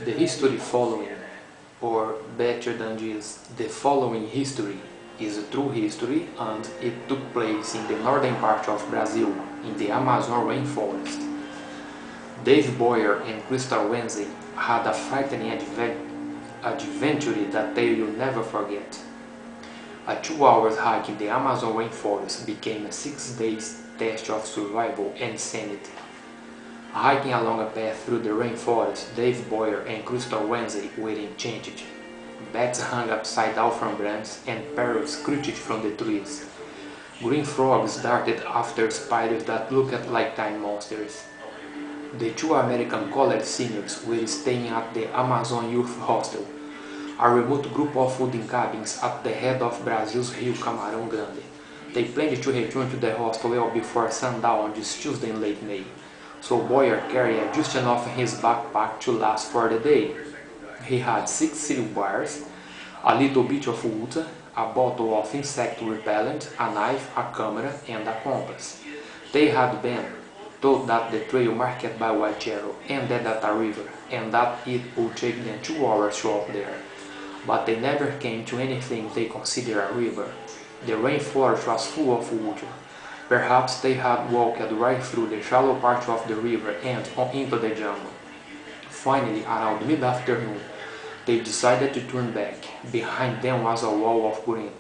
The history following, or better than this, the following history, is a true history and it took place in the northern part of Brazil, in the Amazon rainforest. Dave Boyer and Crystal Wednesday had a frightening adventure that they will never forget. A 2 hour hike in the Amazon rainforest became a 6 day test of survival and sanity. Hiking along a path through the rainforest, Dave Boyer and Crystal Wednesday were enchanted. Bats hung upside down from branches and parrots screeched from the trees. Green frogs darted after spiders that looked like tiny monsters. The two American college seniors were staying at the Amazon Youth Hostel, a remote group of wooden cabins at the head of Brazil's Rio Camarão Grande. They planned to return to the hostel well before sundown on this Tuesday in late May, so Boyer carried just enough in his backpack to last for the day. He had 6 cereal bars, a little bit of wood, a bottle of insect repellent, a knife, a camera, and a compass. They had been told that the trail marked by White Arrow ended at a river, and that it would take them 2 hours to walk there. But they never came to anything they considered a river. The rainforest was full of water. Perhaps they had walked right through the shallow part of the river and on into the jungle. Finally, around mid-afternoon, they decided to turn back. Behind them was a wall of green.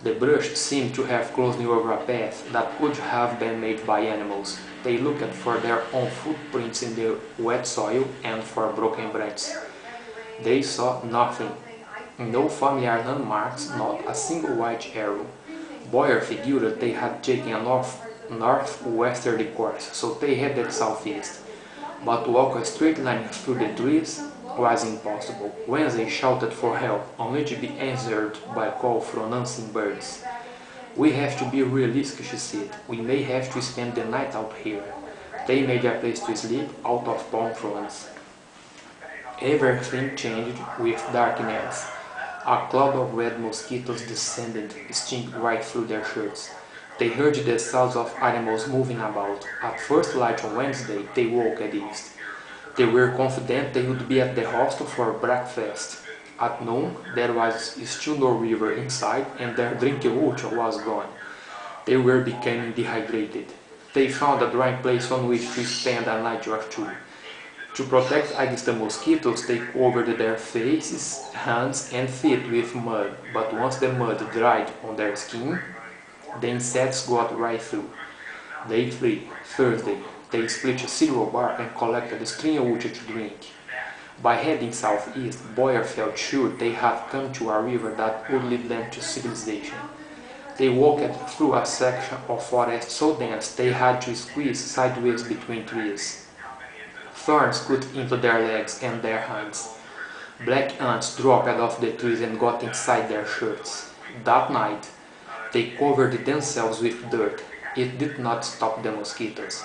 The brush seemed to have closed over a path that could have been made by animals. They looked for their own footprints in the wet soil and for broken branches. They saw nothing. No familiar landmarks, not a single white arrow. Boyer figured they had taken a northwesterly course, so they headed southeast. But to walk a straight line through the trees was impossible. Wednesday shouted for help, only to be answered by a call from unseen birds. "We have to be realistic," she said. "We may have to spend the night out here." They made a place to sleep out of palm fronds. Everything changed with darkness. A cloud of red mosquitoes descended, stinging right through their shirts. They heard the sounds of animals moving about. At first light on Wednesday, they woke at east. They were confident they would be at the hostel for breakfast. At noon, there was still no river inside and their drinking water was gone. They were becoming dehydrated. They found a dry place on which to spend a night or two. To protect against the mosquitoes, they covered their faces, hands, and feet with mud, but once the mud dried on their skin, the insects got right through. Day 3, Thursday, they split a cereal bar and collected string of water to drink. By heading southeast, Boyer felt sure they had come to a river that would lead them to civilization. They walked through a section of forest so dense they had to squeeze sideways between trees. Thorns cut into their legs and their hands. Black ants dropped off the trees and got inside their shirts. That night, they covered themselves with dirt. It did not stop the mosquitoes.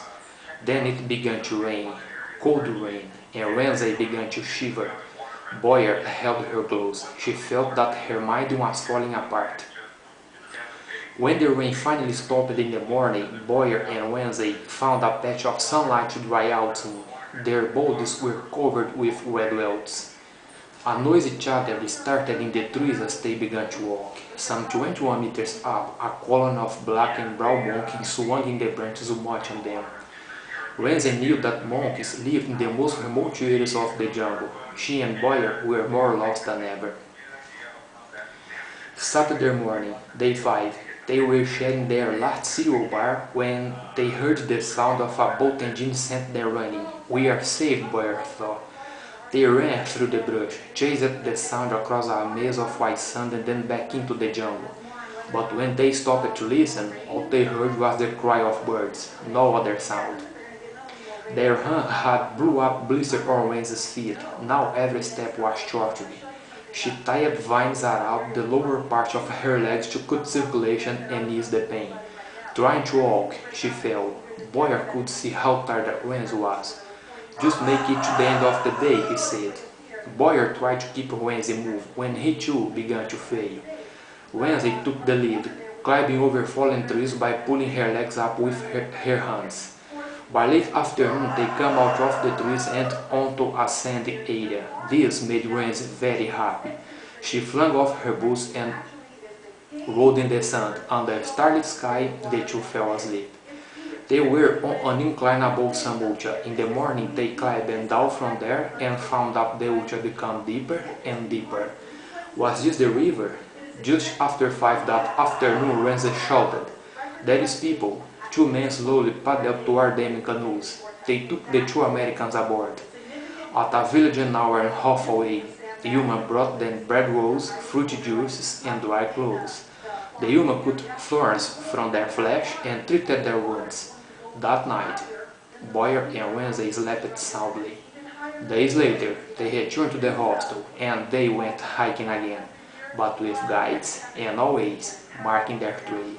Then it began to rain, cold rain, and Wednesday began to shiver. Boyer held her close. She felt that her mind was falling apart. When the rain finally stopped in the morning, Boyer and Wednesday found a patch of sunlight to dry out in. Their bodies were covered with red welts. A noisy chatter started in the trees as they began to walk. Some 21 meters up, a column of black and brown monkeys swung in the branches watching them. Wednesday knew that monkeys lived in the most remote areas of the jungle. She and Boyer were more lost than ever. Saturday morning, day 5. They were sharing their last cereal bar when they heard the sound of a boat engine sent them running. "We are safe," Boyer thought. They ran through the brush, chased the sound across a maze of white sand and then back into the jungle. But when they stopped to listen, all they heard was the cry of birds, no other sound. Their hand had blew up blistered on Wednesday's feet. Now every step was torturing. She tied vines around the lower part of her legs to cut circulation and ease the pain. Trying to walk, she fell. Boyer could see how tired Wednesday was. "Just make it to the end of the day," he said. Boyer tried to keep Wednesday moving when he too began to fail. Wednesday took the lead, climbing over fallen trees by pulling her legs up with her hands. By late afternoon, they came out of the trees and onto a sandy area. This made Renzi very happy. She flung off her boots and rolled in the sand. Under a starlit sky, the two fell asleep. They were on an incline above Sambuca. In the morning they climbed down from there and found out the Ucha become deeper and deeper. Was this the river? Just after 5 that afternoon, Renzi shouted, "There is people!" 2 men slowly paddled toward them in canoes. They took the 2 Americans aboard. At a village an hour and a half away, Yuma brought them bread rolls, fruit juices, and dry clothes. The Yuma cut thorns from their flesh and treated their wounds. That night, Boyer and Renzi slept soundly. Days later, they returned to the hostel and they went hiking again, but with guides and always marking their trail.